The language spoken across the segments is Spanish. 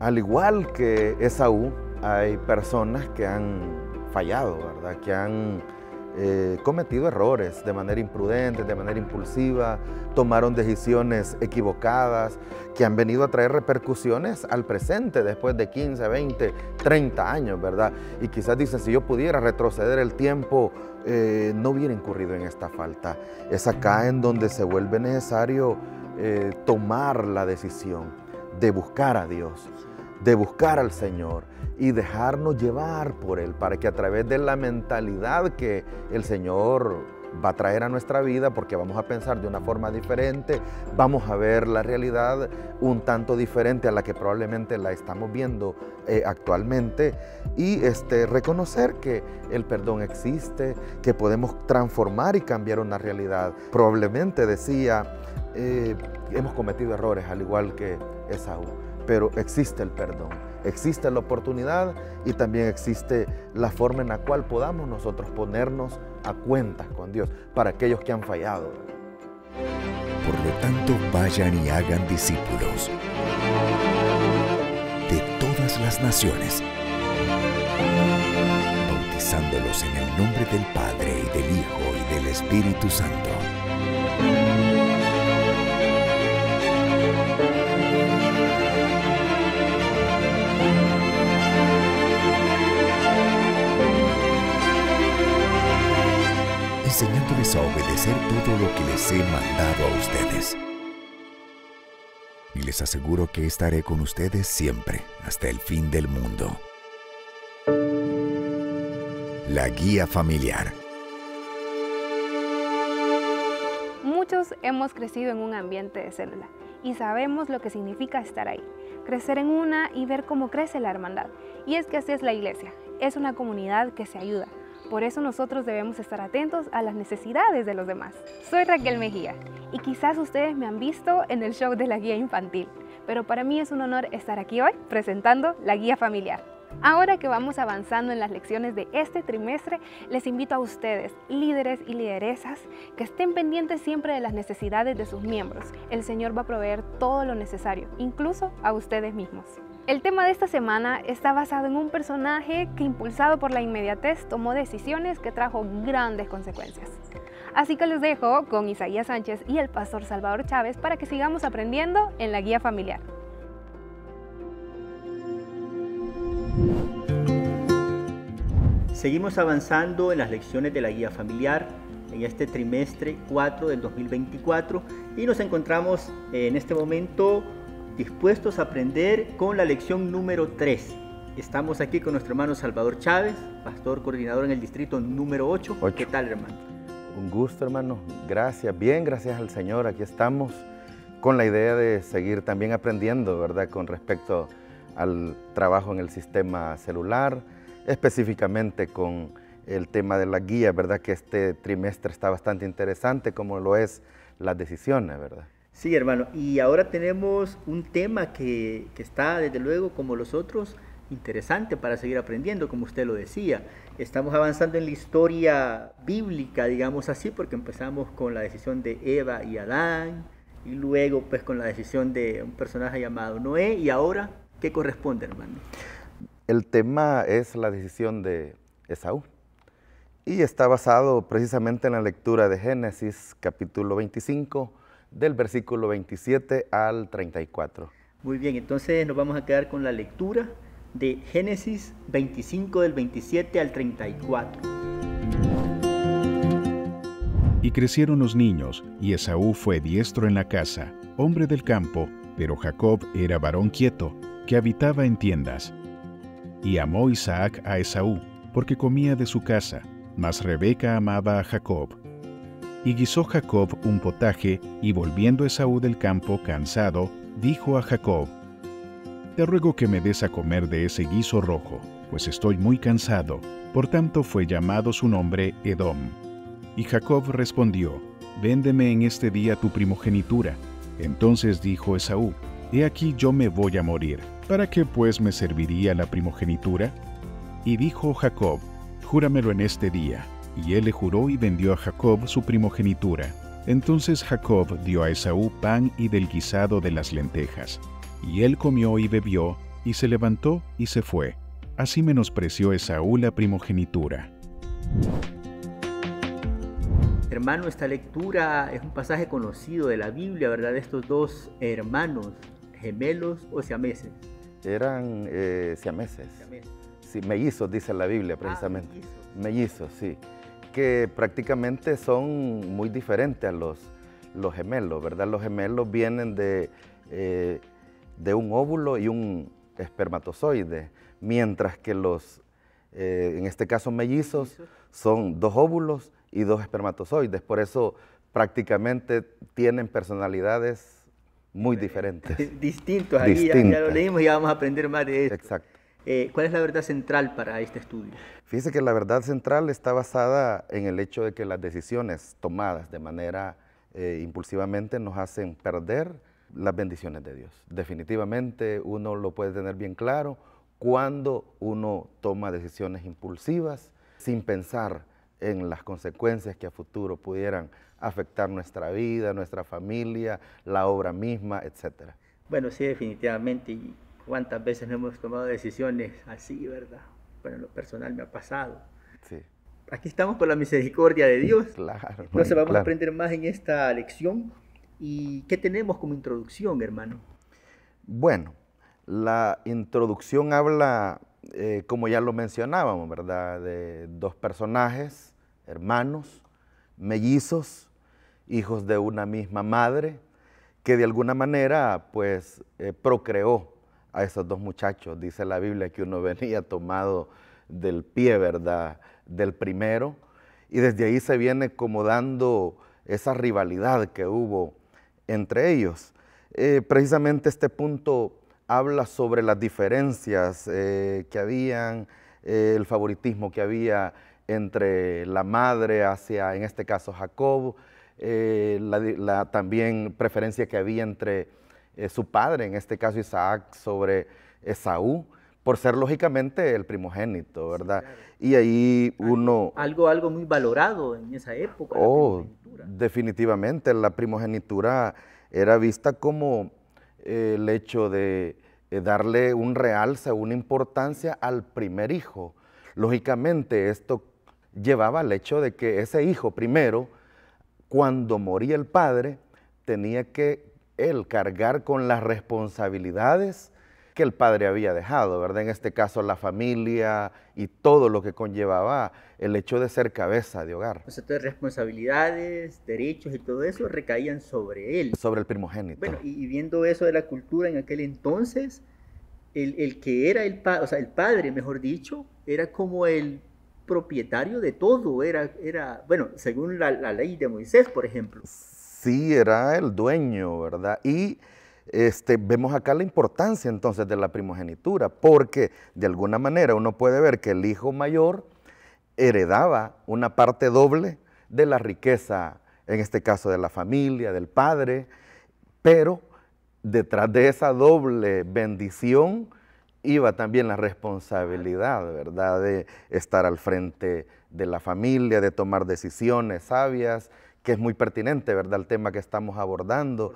Al igual que Esaú, hay personas que han fallado, ¿verdad? Que han cometido errores de manera imprudente, de manera impulsiva, tomaron decisiones equivocadas que han venido a traer repercusiones al presente después de 15, 20, 30 años, ¿verdad? Y quizás dicen, si yo pudiera retroceder el tiempo, no hubiera incurrido en esta falta. Es acá en donde se vuelve necesario tomar la decisión de buscar a Dios, de buscar al Señor y dejarnos llevar por Él, para que a través de la mentalidad que el Señor va a traer a nuestra vida, porque vamos a pensar de una forma diferente, vamos a ver la realidad un tanto diferente a la que probablemente la estamos viendo actualmente, y reconocer que el perdón existe, que podemos transformar y cambiar una realidad. Probablemente decía, hemos cometido errores al igual que Esaú, pero existe el perdón, existe la oportunidad y también existe la forma en la cual podamos nosotros ponernos a cuentas con Dios para aquellos que han fallado. Por lo tanto, vayan y hagan discípulos de todas las naciones, bautizándolos en el nombre del Padre y del Hijo y del Espíritu Santo. Enseñándoles a obedecer todo lo que les he mandado a ustedes. Y les aseguro que estaré con ustedes siempre, hasta el fin del mundo. La guía familiar. Muchos hemos crecido en un ambiente de célula y sabemos lo que significa estar ahí, crecer en una y ver cómo crece la hermandad. Y es que así es la iglesia, es una comunidad que se ayuda. Por eso nosotros debemos estar atentos a las necesidades de los demás. Soy Raquel Mejía y quizás ustedes me han visto en el show de la guía infantil, pero para mí es un honor estar aquí hoy presentando la guía familiar. Ahora que vamos avanzando en las lecciones de este trimestre, les invito a ustedes, líderes y lideresas, que estén pendientes siempre de las necesidades de sus miembros. El Señor va a proveer todo lo necesario, incluso a ustedes mismos. El tema de esta semana está basado en un personaje que, impulsado por la inmediatez, tomó decisiones que trajo grandes consecuencias. Así que los dejo con Isaías Sánchez y el pastor Salvador Chávez para que sigamos aprendiendo en la guía familiar. Seguimos avanzando en las lecciones de la guía familiar en este trimestre 4 del 2024 y nos encontramos en este momento dispuestos a aprender con la lección número 3. Estamos aquí con nuestro hermano Salvador Chávez, pastor coordinador en el distrito número 8. ¿Qué tal, hermano? Un gusto, hermano. Gracias. Bien, gracias al Señor. Aquí estamos con la idea de seguir también aprendiendo, ¿verdad? Con respecto al trabajo en el sistema celular, específicamente con el tema de la guía, ¿verdad? Que este trimestre está bastante interesante, como lo es las decisiones, ¿verdad? Sí, hermano, y ahora tenemos un tema que está, desde luego, como los otros, interesante para seguir aprendiendo, como usted lo decía. Estamos avanzando en la historia bíblica, digamos así, porque empezamos con la decisión de Eva y Adán, y luego pues con la decisión de un personaje llamado Noé, y ahora, ¿qué corresponde, hermano? El tema es la decisión de Esaú, y está basado precisamente en la lectura de Génesis, capítulo 25, del versículo 27 al 34. Muy bien, entonces nos vamos a quedar con la lectura de Génesis 25 del 27 al 34. Y crecieron los niños, y Esaú fue diestro en la casa, hombre del campo, pero Jacob era varón quieto, que habitaba en tiendas. Y amó Isaac a Esaú, porque comía de su casa, mas Rebeca amaba a Jacob. Y guisó Jacob un potaje, y volviendo Esaú del campo cansado, dijo a Jacob: Te ruego que me des a comer de ese guiso rojo, pues estoy muy cansado. Por tanto fue llamado su nombre Edom. Y Jacob respondió: Véndeme en este día tu primogenitura. Entonces dijo Esaú: He aquí yo me voy a morir. ¿Para qué pues me serviría la primogenitura? Y dijo Jacob: Júramelo en este día. Y él le juró y vendió a Jacob su primogenitura. Entonces Jacob dio a Esaú pan y del guisado de las lentejas. Y él comió y bebió, y se levantó y se fue. Así menospreció Esaú la primogenitura. Hermano, esta lectura es un pasaje conocido de la Biblia, ¿verdad? De estos dos hermanos, gemelos o siameses. Eran siameses. Sí, mellizos, dice la Biblia precisamente. Mellizos, sí. Que prácticamente son muy diferentes a los gemelos, ¿verdad? Los gemelos vienen de un óvulo y un espermatozoide, mientras que en este caso mellizos, son 2 óvulos y 2 espermatozoides. Por eso prácticamente tienen personalidades muy diferentes. Distintos, ahí ya lo leímos y ya vamos a aprender más de esto. Exacto. ¿Cuál es la verdad central para este estudio? Fíjese que la verdad central está basada en el hecho de que las decisiones tomadas de manera impulsivamente nos hacen perder las bendiciones de Dios. Definitivamente uno lo puede tener bien claro cuando uno toma decisiones impulsivas sin pensar en las consecuencias que a futuro pudieran afectar nuestra vida, nuestra familia, la obra misma, etc. Bueno, sí, definitivamente. ¿Y cuántas veces no hemos tomado decisiones así, verdad? Bueno, en lo personal me ha pasado. Sí. Aquí estamos por la misericordia de Dios. Claro. Entonces vamos a aprender más en esta lección. ¿Y qué tenemos como introducción, hermano? Bueno, la introducción habla, como ya lo mencionábamos, ¿verdad? De 2 personajes, hermanos, mellizos, hijos de una misma madre, que de alguna manera, pues, procreó a esos 2 muchachos. Dice la Biblia que uno venía tomado del pie, ¿verdad?, del primero, y desde ahí se viene como dando esa rivalidad que hubo entre ellos. Precisamente este punto habla sobre las diferencias que habían, el favoritismo que había entre la madre hacia, en este caso, Jacob, la también preferencia que había entre su padre, en este caso Isaac, sobre Esaú, por ser lógicamente el primogénito, ¿verdad? Sí, claro. Y ahí uno... Algo muy valorado en esa época. Oh, definitivamente, la primogenitura era vista como el hecho de darle un realce, una importancia al primer hijo. Lógicamente, esto llevaba al hecho de que ese hijo primero, cuando moría el padre, tenía que él cargar con las responsabilidades que el padre había dejado, ¿verdad? En este caso la familia y todo lo que conllevaba el hecho de ser cabeza de hogar. O sea, todas responsabilidades, derechos y todo eso recaían sobre él. Sobre el primogénito. Bueno, y viendo eso de la cultura en aquel entonces, el que era el padre, o sea, el padre, mejor dicho, era como el propietario de todo, era bueno, según la ley de Moisés, por ejemplo. Sí, era el dueño, ¿verdad? Y vemos acá la importancia entonces de la primogenitura, porque de alguna manera uno puede ver que el hijo mayor heredaba una parte doble de la riqueza, en este caso de la familia, del padre, pero detrás de esa doble bendición iba también la responsabilidad, ¿verdad?, de estar al frente de la familia, de tomar decisiones sabias, que es muy pertinente, ¿verdad?, el tema que estamos abordando.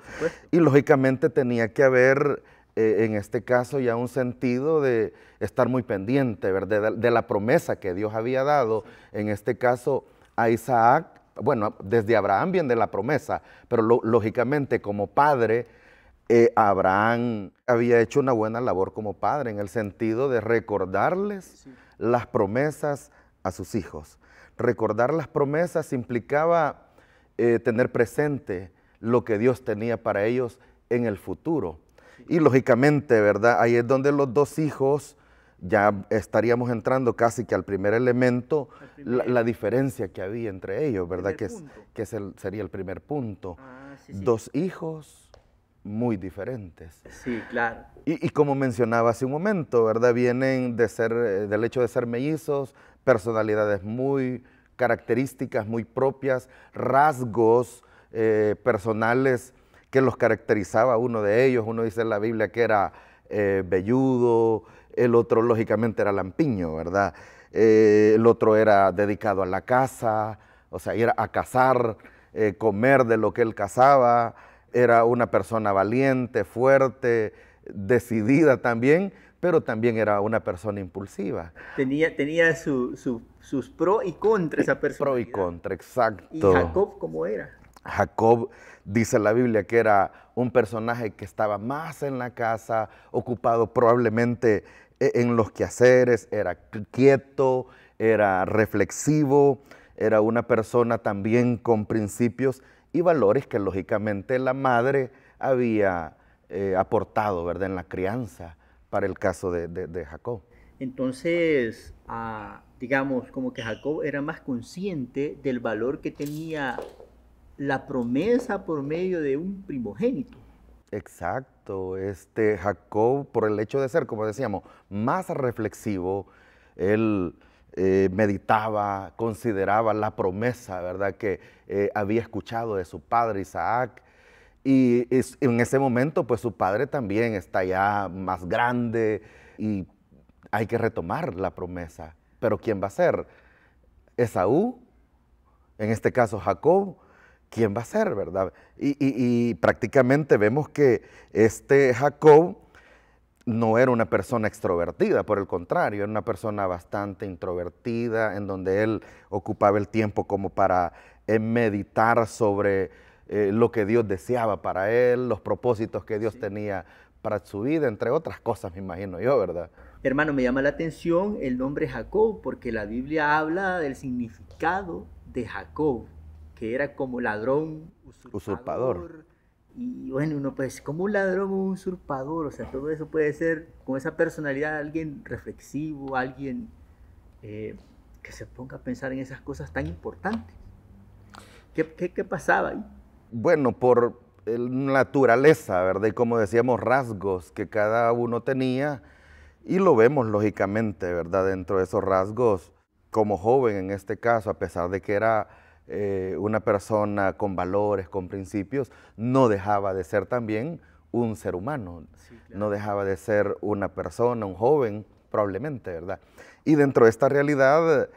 Y lógicamente tenía que haber, en este caso, ya un sentido de estar muy pendiente, ¿verdad?, de la promesa que Dios había dado, en este caso, a Isaac. Bueno, desde Abraham viene la promesa, pero lógicamente como padre, Abraham había hecho una buena labor como padre, en el sentido de recordarles las promesas a sus hijos. Recordar las promesas implicaba tener presente lo que Dios tenía para ellos en el futuro. Y lógicamente, ¿verdad?, ahí es donde los 2 hijos, ya estaríamos entrando casi que al primer elemento, la diferencia que había entre ellos, ¿verdad?, sería el primer punto. 2 hijos muy diferentes. Sí, claro. Y como mencionaba hace un momento, ¿verdad?, vienen del hecho de ser mellizos, personalidades muy características muy propias, rasgos personales que los caracterizaba uno de ellos. Uno dice en la Biblia que era velludo, el otro lógicamente era lampiño, ¿verdad? El otro era dedicado a la caza, o sea, ir a cazar, comer de lo que él cazaba, era una persona valiente, fuerte, decidida también, pero también era una persona impulsiva. Tenía sus pros y contras esa persona. Pro y contra, exacto. ¿Y Jacob cómo era? Jacob, dice la Biblia, que era un personaje que estaba más en la casa, ocupado probablemente en los quehaceres, era quieto, era reflexivo, era una persona también con principios y valores que lógicamente la madre había aportado, ¿verdad?, en la crianza para el caso de Jacob. Entonces, digamos, como que Jacob era más consciente del valor que tenía la promesa por medio de un primogénito. Exacto, Jacob, por el hecho de ser, como decíamos, más reflexivo, él meditaba, consideraba la promesa, ¿verdad?, que había escuchado de su padre Isaac, y en ese momento, pues su padre también está ya más grande y hay que retomar la promesa. Pero ¿quién va a ser? Esaú, en este caso Jacob. ¿Quién va a ser, verdad? Y prácticamente vemos que Jacob no era una persona extrovertida, por el contrario, era una persona bastante introvertida, en donde él ocupaba el tiempo como para meditar sobre lo que Dios deseaba para él, los propósitos que Dios tenía para su vida, entre otras cosas, me imagino yo, ¿verdad? Hermano, me llama la atención el nombre Jacob, porque la Biblia habla del significado de Jacob, que era como ladrón, usurpador. Y bueno, uno pues, como un ladrón o un usurpador, o sea, todo eso puede ser, con esa personalidad, alguien reflexivo, alguien que se ponga a pensar en esas cosas tan importantes. ¿Qué pasaba ahí? Bueno, por naturaleza, ¿verdad? Y como decíamos, rasgos que cada uno tenía, y lo vemos lógicamente, ¿verdad? Dentro de esos rasgos, como joven en este caso, a pesar de que era una persona con valores, con principios, no dejaba de ser también un ser humano, sí, claro. No dejaba de ser una persona, un joven, probablemente, ¿verdad? Y dentro de esta realidad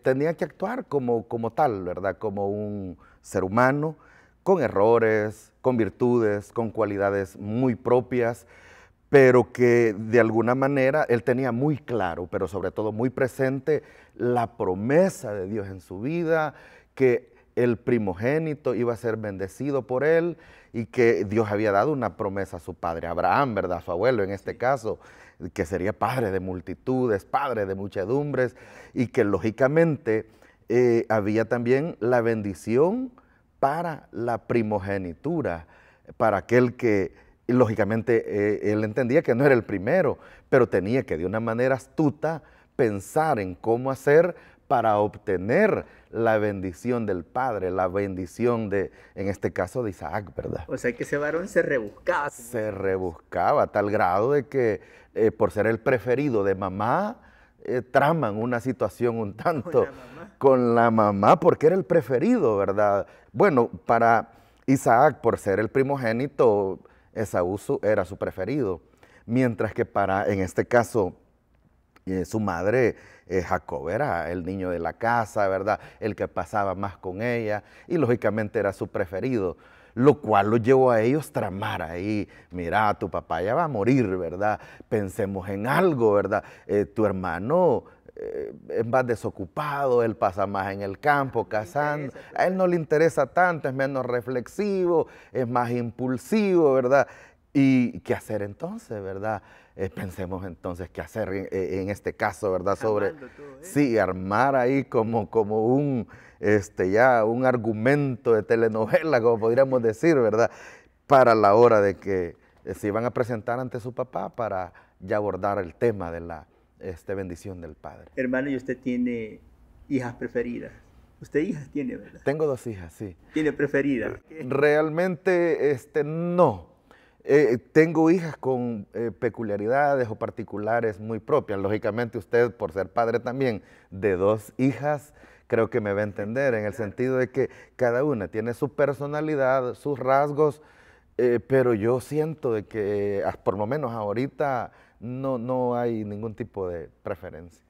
tenía que actuar como tal, ¿verdad? Como un ser humano, con errores, con virtudes, con cualidades muy propias, pero que de alguna manera él tenía muy claro, pero sobre todo muy presente, la promesa de Dios en su vida, que el primogénito iba a ser bendecido por él y que Dios había dado una promesa a su padre, Abraham, ¿verdad?, a su abuelo en este caso, que sería padre de multitudes, padre de muchedumbres, y que lógicamente había también la bendición para la primogenitura, para aquel que lógicamente él entendía que no era el primero, pero tenía que de una manera astuta pensar en cómo hacer para obtener la bendición del Padre, la bendición de, en este caso, de Isaac, ¿verdad? O sea que ese varón se rebuscaba. Se rebuscaba a tal grado de que por ser el preferido de mamá, traman una situación un tanto con la mamá, porque era el preferido, ¿verdad? Bueno, para Isaac, por ser el primogénito, Esaú era su preferido, mientras que para, en este caso, su madre, Jacob, era el niño de la casa, ¿verdad?, el que pasaba más con ella, y lógicamente era su preferido, lo cual lo llevó a ellos tramar ahí, mira, tu papá ya va a morir, ¿verdad?, pensemos en algo, ¿verdad?, tu hermano es más desocupado, él pasa más en el campo cazando, a él no le interesa tanto, es menos reflexivo, es más impulsivo, ¿verdad? ¿Y qué hacer entonces, verdad? Pensemos entonces qué hacer en este caso, ¿verdad? Sobre, sí, armar ahí como un, ya un argumento de telenovela, como podríamos decir, ¿verdad? Para la hora de que se iban a presentar ante su papá para ya abordar el tema de la bendición del Padre. Hermano, ¿y usted tiene hijas preferidas? ¿Usted hijas tiene, verdad? Tengo 2 hijas, sí. ¿Tiene preferidas? Realmente, no. Tengo hijas con peculiaridades o particulares muy propias. Lógicamente usted, por ser padre también de 2 hijas, creo que me va a entender en el sentido de que cada una tiene su personalidad, sus rasgos, pero yo siento de que por lo menos ahorita no hay ningún tipo de preferencia.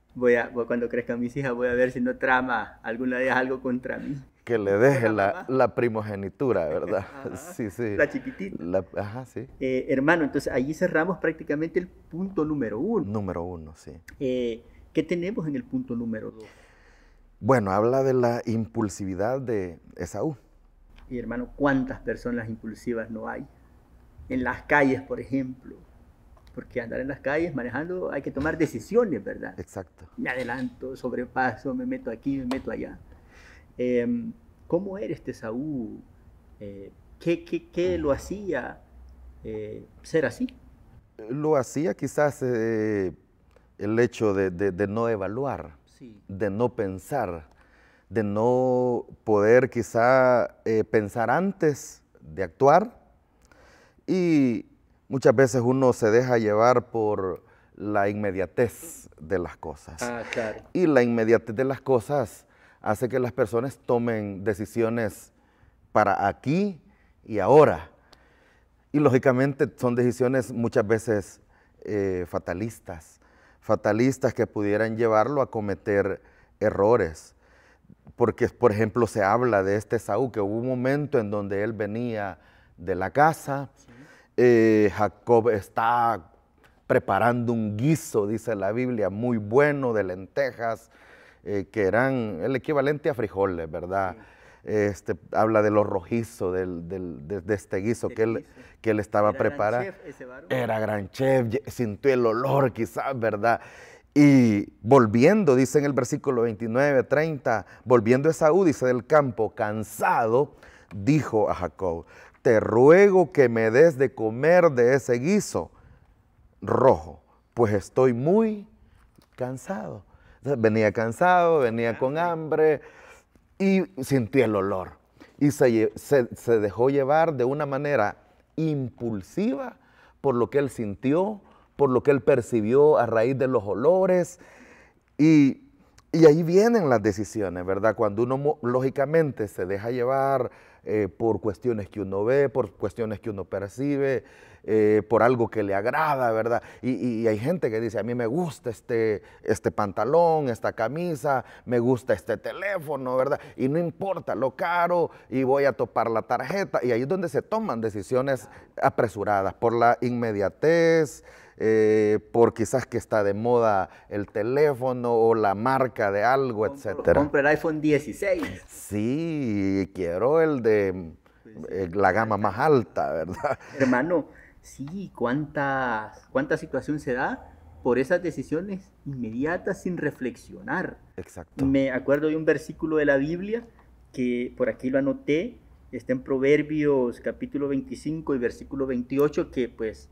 Cuando crezcan mis hijas, voy a ver si no trama alguna vez algo contra mí. Que le deje la primogenitura, ¿verdad? Ajá, Sí, sí. la chiquitita. Ajá, sí. Hermano, entonces allí cerramos prácticamente el punto número 1. Número 1, sí. ¿Qué tenemos en el punto número 2? Bueno, habla de la impulsividad de Esaú. Y hermano, ¿cuántas personas impulsivas no hay? En las calles, por ejemplo. Porque andar en las calles manejando hay que tomar decisiones, ¿verdad? Exacto. Me adelanto, sobrepaso, me meto aquí, me meto allá. ¿Cómo era este Esaú? ¿Qué lo hacía ser así? Lo hacía quizás el hecho de no evaluar, Sí. de no pensar, de no poder quizá pensar antes de actuar, y muchas veces uno se deja llevar por la inmediatez de las cosas. Ah, claro. Y la inmediatez de las cosas hace que las personas tomen decisiones para aquí y ahora. Y lógicamente son decisiones muchas veces fatalistas que pudieran llevarlo a cometer errores. Porque, por ejemplo, se habla de este Esaú, que hubo un momento en donde él venía de la casa, Jacob está preparando un guiso, dice la Biblia, muy bueno de lentejas, que eran el equivalente a frijoles, ¿verdad? Sí. Habla de lo rojizo de este guiso que él estaba preparando. Era gran chef, sintió el olor quizás, ¿verdad? Y volviendo, dice en el versículo 29, 30, volviendo Esaú, dice, del campo, cansado, dijo a Jacob, te ruego que me des de comer de ese guiso rojo, pues estoy muy cansado. Entonces, venía cansado, venía con hambre y sintió el olor. Y se dejó llevar de una manera impulsiva por lo que él sintió, por lo que él percibió a raíz de los olores. Y ahí vienen las decisiones, ¿verdad? Cuando uno lógicamente se deja llevar por cuestiones que uno ve, por cuestiones que uno percibe, por algo que le agrada, ¿verdad? Y hay gente que dice, a mí me gusta este pantalón, esta camisa, me gusta este teléfono, ¿verdad? Y no importa lo caro, y voy a topar la tarjeta. Y ahí es donde se toman decisiones apresuradas por la inmediatez, por quizás que está de moda el teléfono o la marca de algo, etcétera. Compra el iPhone 16. Sí, quiero el de la gama más alta, ¿verdad? Hermano, sí, ¿cuánta situación se da por esas decisiones inmediatas sin reflexionar? Exacto. Me acuerdo de un versículo de la Biblia que por aquí lo anoté, está en Proverbios capítulo 25 y versículo 28, que pues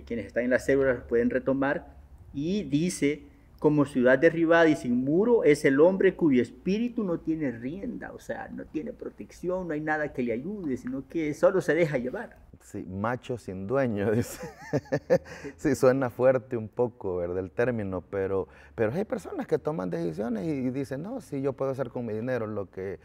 quienes están en las células pueden retomar, y dice, como ciudad derribada y sin muro es el hombre cuyo espíritu no tiene rienda, o sea, no tiene protección, no hay nada que le ayude, sino que solo se deja llevar. Sí, macho sin dueño, dice. Sí, suena fuerte un poco, ¿verdad? El término, pero hay personas que toman decisiones y dicen, no, sí, yo puedo hacer con mi dinero lo que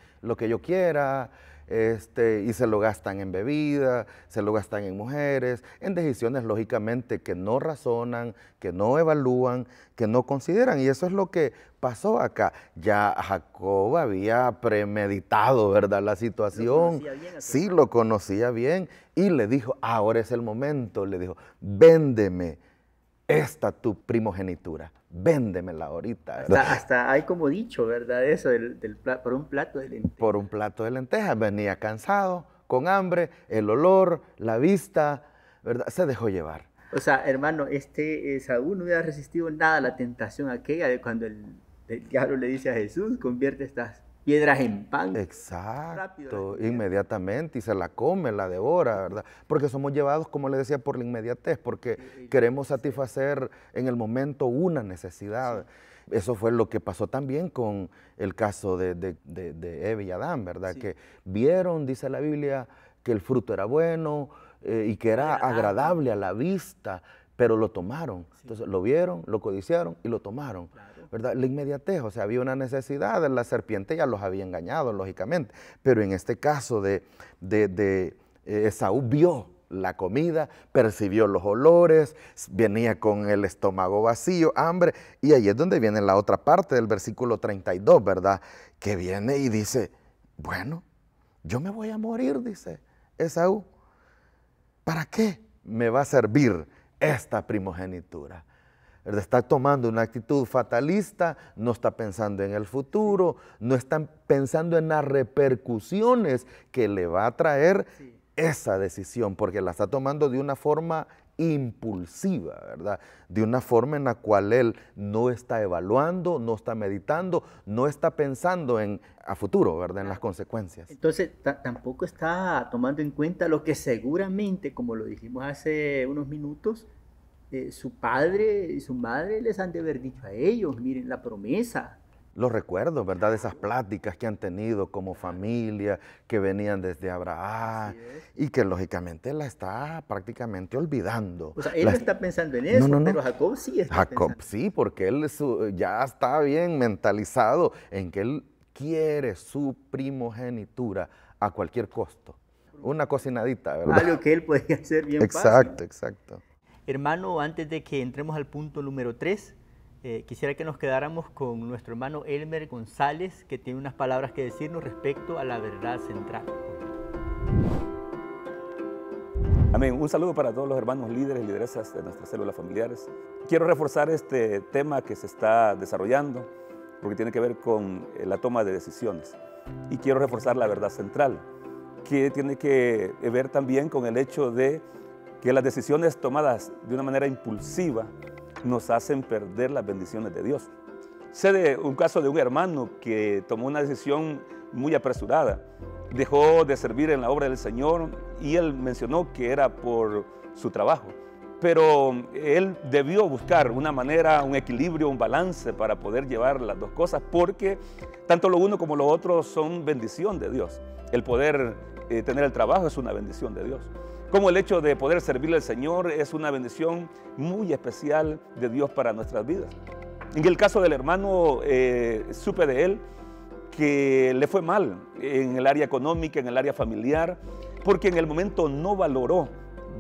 yo quiera, y se lo gastan en bebida, se lo gastan en mujeres, en decisiones lógicamente que no razonan, que no evalúan, que no consideran, y eso es lo que pasó acá. Ya Jacob había premeditado, ¿verdad?, la situación. Sí, lo conocía bien, y le dijo, ahora es el momento, le dijo, véndeme esta tu primogenitura, véndemela ahorita. Hasta hay como dicho, ¿verdad? Eso, por un plato de lentejas. Por un plato de lentejas, venía cansado, con hambre, el olor, la vista, ¿verdad? Se dejó llevar. O sea, hermano, Saúl no hubiera resistido nada a la tentación aquella de cuando el diablo le dice a Jesús, convierte estas piedras en pan. Exacto, Rápido, inmediatamente, y se la come, la devora, ¿verdad? Porque somos llevados, como le decía, por la inmediatez, porque queremos satisfacer en el momento una necesidad. Sí. Eso fue lo que pasó también con el caso de Eva y Adán, ¿verdad? Sí. Que vieron, dice la Biblia, que el fruto era bueno y que era agradable a la vista, pero lo tomaron. Sí. Entonces lo vieron, lo codiciaron y lo tomaron. Claro. ¿Verdad? La inmediatez, o sea, había una necesidad, la serpiente ya los había engañado, lógicamente, pero en este caso de Esaú vio la comida, percibió los olores, venía con el estómago vacío, hambre, y ahí es donde viene la otra parte del versículo 32, ¿verdad? Que viene y dice, bueno, yo me voy a morir, dice Esaú. ¿Para qué me va a servir esta primogenitura? Está tomando una actitud fatalista, no está pensando en el futuro, no está pensando en las repercusiones que le va a traer esa decisión, porque la está tomando de una forma impulsiva, ¿verdad? De una forma en la cual él no está evaluando, no está meditando, no está pensando a futuro, ¿verdad? En las consecuencias. Entonces, tampoco está tomando en cuenta lo que seguramente, como lo dijimos hace unos minutos, su padre y su madre les han de haber dicho a ellos, miren la promesa. Los recuerdos, ¿verdad? De esas pláticas que han tenido como familia, que venían desde Abraham y que lógicamente la está prácticamente olvidando. O sea, él no está pensando en eso, pero Jacob sí está Jacob pensando. sí, porque él ya está bien mentalizado en que él quiere su primogenitura a cualquier costo. Una cocinadita, ¿verdad? Algo que él podía hacer bien fácil. Exacto, exacto. Hermano, antes de que entremos al punto número 3, quisiera que nos quedáramos con nuestro hermano Elmer González, que tiene unas palabras que decirnos respecto a la verdad central. Amén. Un saludo para todos los hermanos líderes y lideresas de nuestras células familiares. Quiero reforzar este tema que se está desarrollando, porque tiene que ver con la toma de decisiones. Y quiero reforzar la verdad central, que tiene que ver también con el hecho de que las decisiones tomadas de una manera impulsiva nos hacen perder las bendiciones de Dios. Sé de un caso de un hermano que tomó una decisión muy apresurada. Dejó de servir en la obra del Señor y él mencionó que era por su trabajo. Pero él debió buscar una manera, un equilibrio, un balance para poder llevar las dos cosas, porque tanto lo uno como lo otro son bendición de Dios. El poder tener el trabajo es una bendición de Dios. Como el hecho de poder servirle al Señor es una bendición muy especial de Dios para nuestras vidas. En el caso del hermano, supe de él que le fue mal en el área económica, en el área familiar, porque en el momento no valoró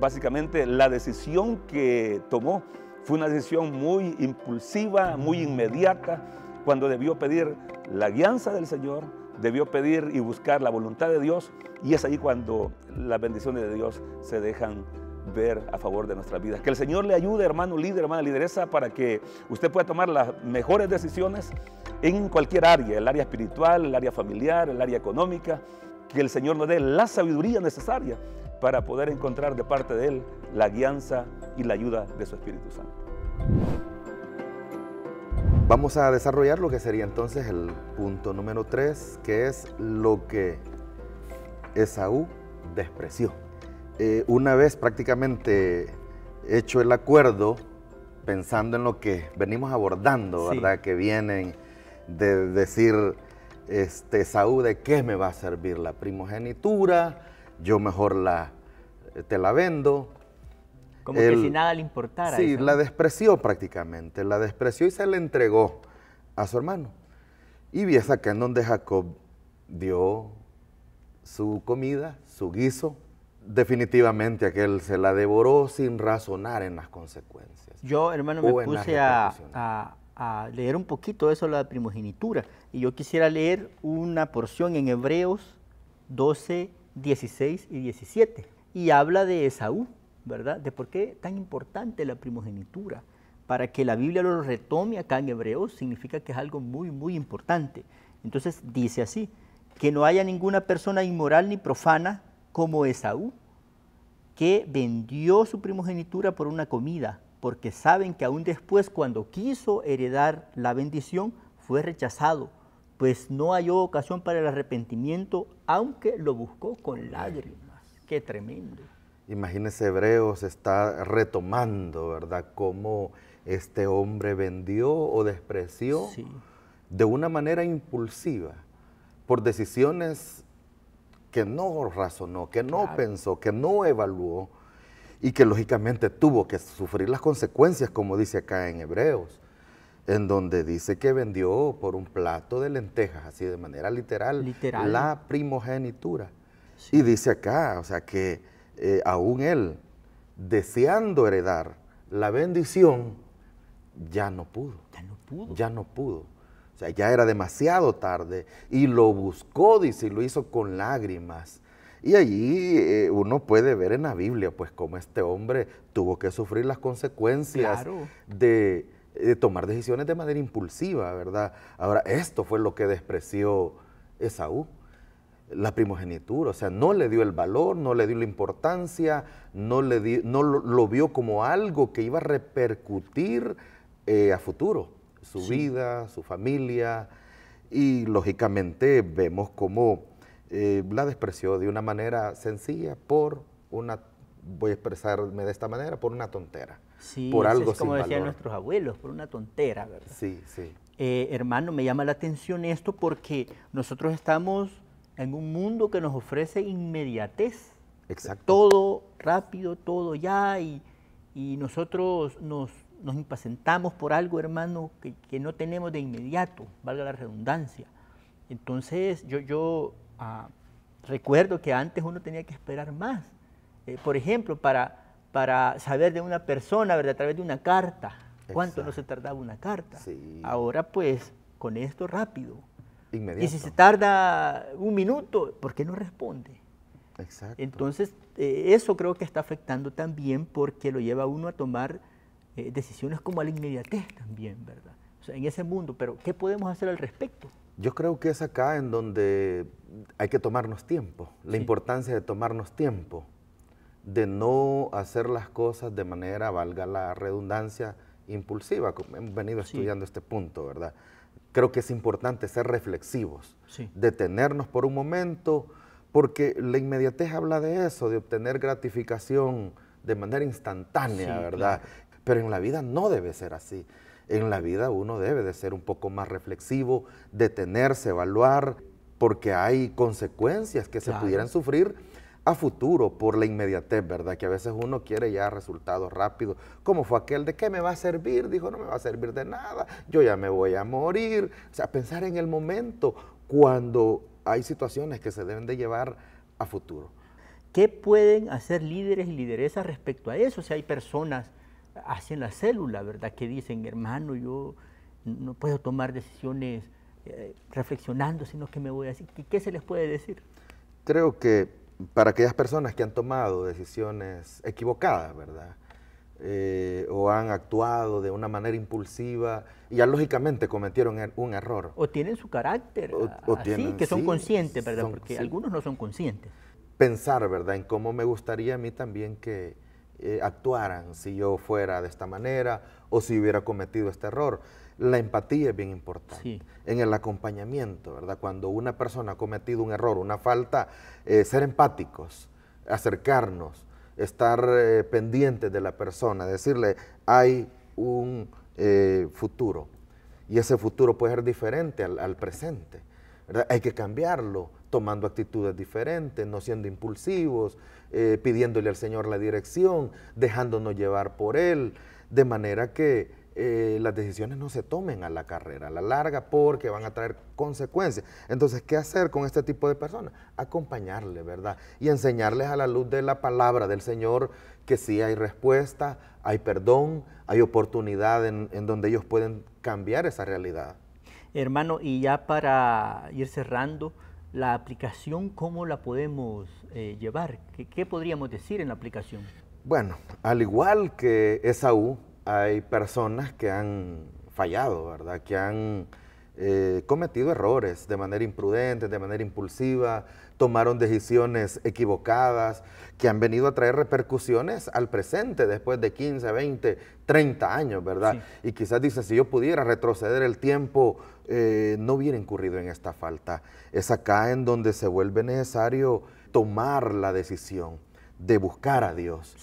básicamente la decisión que tomó. Fue una decisión muy impulsiva, muy inmediata, cuando debió pedir la guianza del Señor, debió pedir y buscar la voluntad de Dios, y es ahí cuando las bendiciones de Dios se dejan ver a favor de nuestras vidas. Que el Señor le ayude, hermano líder, hermana lideresa, para que usted pueda tomar las mejores decisiones en cualquier área, el área espiritual, el área familiar, el área económica. Que el Señor nos dé la sabiduría necesaria para poder encontrar de parte de Él la guianza y la ayuda de su Espíritu Santo. Vamos a desarrollar lo que sería entonces el punto número 3, que es lo que Esaú despreció. Una vez prácticamente hecho el acuerdo, pensando en lo que venimos abordando, ¿verdad? Sí. Que vienen de decir, Esaú, ¿de qué me va a servir la primogenitura? Yo mejor te la vendo. Como que si nada le importara. Sí, eso, ¿no? La despreció prácticamente, la despreció y se la entregó a su hermano. Y vi acá en donde Jacob dio su comida, su guiso. Definitivamente aquel se la devoró sin razonar en las consecuencias. Yo, hermano, me puse a leer un poquito eso de la primogenitura. Y yo quisiera leer una porción en Hebreos 12, 16 y 17. Y habla de Esaú, ¿verdad? De por qué tan importante la primogenitura. Para que la Biblia lo retome acá en Hebreos, significa que es algo muy, muy importante. Entonces dice así, que no haya ninguna persona inmoral ni profana como Esaú, que vendió su primogenitura por una comida, porque saben que aún después, cuando quiso heredar la bendición, fue rechazado, pues no halló ocasión para el arrepentimiento, aunque lo buscó con lágrimas. ¡Qué tremendo! Imagínese, Hebreos está retomando, ¿verdad?, cómo este hombre vendió o despreció de una manera impulsiva, por decisiones que no razonó, que no pensó, que no evaluó, y que lógicamente tuvo que sufrir las consecuencias, como dice acá en Hebreos, en donde dice que vendió por un plato de lentejas, así de manera literal. La primogenitura. Sí. Y dice acá, o sea, que aún él, deseando heredar la bendición, ya no pudo. Ya no pudo. Ya no pudo. O sea, ya era demasiado tarde y lo buscó, dice, y lo hizo con lágrimas. Y allí uno puede ver en la Biblia, pues, cómo este hombre tuvo que sufrir las consecuencias Claro. de tomar decisiones de manera impulsiva, ¿verdad? Ahora, esto fue lo que despreció Esaú, la primogenitura. O sea, no le dio el valor, no le dio la importancia, no lo vio como algo que iba a repercutir a futuro, su vida, su familia, y lógicamente vemos cómo la despreció de una manera sencilla por una, voy a expresarme de esta manera, por una tontera, Sí, por algo es como sin decían valor. nuestros abuelos, por una tontera, ¿verdad? Sí, sí. Hermano, me llama la atención esto porque nosotros estamos en un mundo que nos ofrece inmediatez. Exacto. Todo rápido, todo ya, y nosotros nos impacientamos por algo, hermano, que no tenemos de inmediato, valga la redundancia. Entonces, yo recuerdo que antes uno tenía que esperar más. Por ejemplo, para saber de una persona, ¿verdad? A través de una carta. ¿Cuánto no se tardaba una carta? Sí. Ahora, pues, con esto rápido. Inmediato. Y si se tarda un minuto, ¿por qué no responde? Exacto. Entonces, eso creo que está afectando también porque lo lleva a uno a tomar decisiones como a la inmediatez también, ¿verdad? O sea, en ese mundo, pero ¿qué podemos hacer al respecto? Yo creo que es acá en donde hay que tomarnos tiempo, la importancia de tomarnos tiempo, de no hacer las cosas de manera, valga la redundancia, impulsiva, como hemos venido estudiando este punto, ¿verdad? Creo que es importante ser reflexivos, detenernos por un momento, porque la inmediatez habla de eso, de obtener gratificación de manera instantánea, ¿verdad? Claro. Pero en la vida no debe ser así. En la vida uno debe de ser un poco más reflexivo, detenerse, evaluar, porque hay consecuencias que se pudieran sufrir a futuro por la inmediatez, ¿verdad? Que a veces uno quiere ya resultados rápidos, como fue aquel de ¿qué me va a servir? Dijo, no me va a servir de nada, yo ya me voy a morir. O sea, pensar en el momento cuando hay situaciones que se deben de llevar a futuro. ¿Qué pueden hacer líderes y lideresas respecto a eso? O sea, hay personas así en la célula, ¿verdad? Que dicen, hermano, yo no puedo tomar decisiones reflexionando, sino que me voy a decir. ¿Qué se les puede decir? Creo que para aquellas personas que han tomado decisiones equivocadas, ¿verdad? O han actuado de una manera impulsiva y ya lógicamente cometieron un error. O tienen su carácter así, que son conscientes, ¿verdad? Porque algunos no son conscientes. Pensar, ¿verdad? En cómo me gustaría a mí también que actuaran si yo fuera de esta manera o si hubiera cometido este error. La empatía es bien importante. En el acompañamiento, ¿verdad? Cuando una persona ha cometido un error, una falta, ser empáticos, acercarnos, estar pendientes de la persona, decirle, hay un futuro y ese futuro puede ser diferente al presente, ¿verdad? Hay que cambiarlo tomando actitudes diferentes, no siendo impulsivos, pidiéndole al Señor la dirección, dejándonos llevar por Él, de manera que las decisiones no se tomen a la carrera, a la larga, porque van a traer consecuencias. Entonces, ¿qué hacer con este tipo de personas? Acompañarles, ¿verdad? Y enseñarles a la luz de la palabra del Señor que sí hay respuesta, hay perdón, hay oportunidad en donde ellos pueden cambiar esa realidad. Hermano, y ya para ir cerrando, la aplicación, ¿cómo la podemos llevar? ¿Qué podríamos decir en la aplicación? Bueno, al igual que Esaú, hay personas que han fallado, ¿verdad? Que han cometido errores de manera imprudente, de manera impulsiva, tomaron decisiones equivocadas que han venido a traer repercusiones al presente después de 15, 20, 30 años, ¿verdad? Y quizás dice, si yo pudiera retroceder el tiempo, no hubiera incurrido en esta falta. Es acá en donde se vuelve necesario tomar la decisión de buscar a Dios,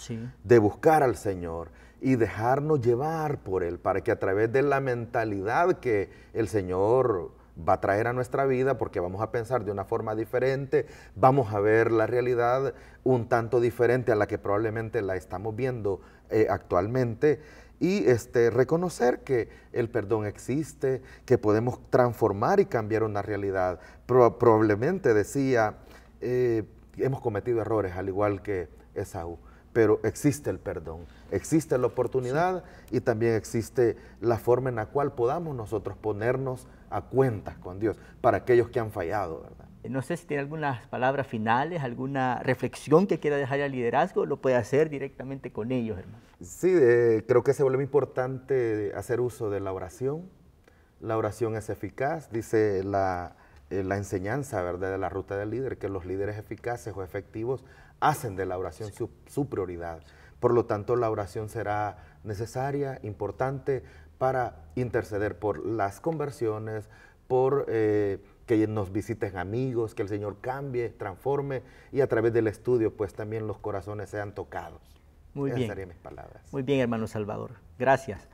de buscar al Señor y dejarnos llevar por Él, para que a través de la mentalidad que el Señor va a traer a nuestra vida, porque vamos a pensar de una forma diferente, vamos a ver la realidad un tanto diferente a la que probablemente la estamos viendo actualmente, y reconocer que el perdón existe, que podemos transformar y cambiar una realidad. Probablemente decía, hemos cometido errores, al igual que Esaú. Pero existe el perdón, existe la oportunidad y también existe la forma en la cual podamos nosotros ponernos a cuentas con Dios para aquellos que han fallado, ¿verdad? No sé si tiene algunas palabras finales, alguna reflexión que quiera dejar al liderazgo, lo puede hacer directamente con ellos, hermano. Sí, creo que se vuelve importante hacer uso de la oración. La oración es eficaz, dice la enseñanza, ¿verdad?, de la ruta del líder, que los líderes eficaces o efectivos hacen de la oración su prioridad. Por lo tanto, la oración será necesaria, importante para interceder por las conversiones, por que nos visiten amigos, que el Señor cambie, transforme y a través del estudio pues también los corazones sean tocados. Muy bien. Esas serían mis palabras. Muy bien, hermano Salvador. Gracias.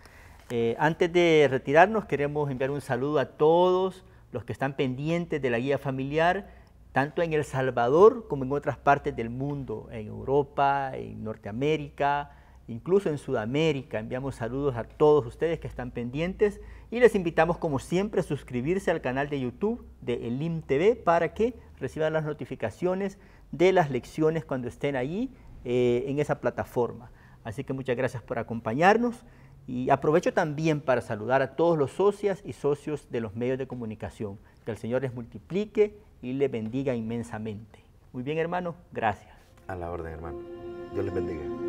Antes de retirarnos, queremos enviar un saludo a todos los que están pendientes de la guía familiar, tanto en El Salvador como en otras partes del mundo, en Europa, en Norteamérica, incluso en Sudamérica. Enviamos saludos a todos ustedes que están pendientes y les invitamos, como siempre, a suscribirse al canal de YouTube de Elim TV para que reciban las notificaciones de las lecciones cuando estén allí en esa plataforma. Así que muchas gracias por acompañarnos. Y aprovecho también para saludar a todos los socias y socios de los medios de comunicación. Que el Señor les multiplique y les bendiga inmensamente. Muy bien, hermano, gracias. A la orden, hermano. Dios les bendiga.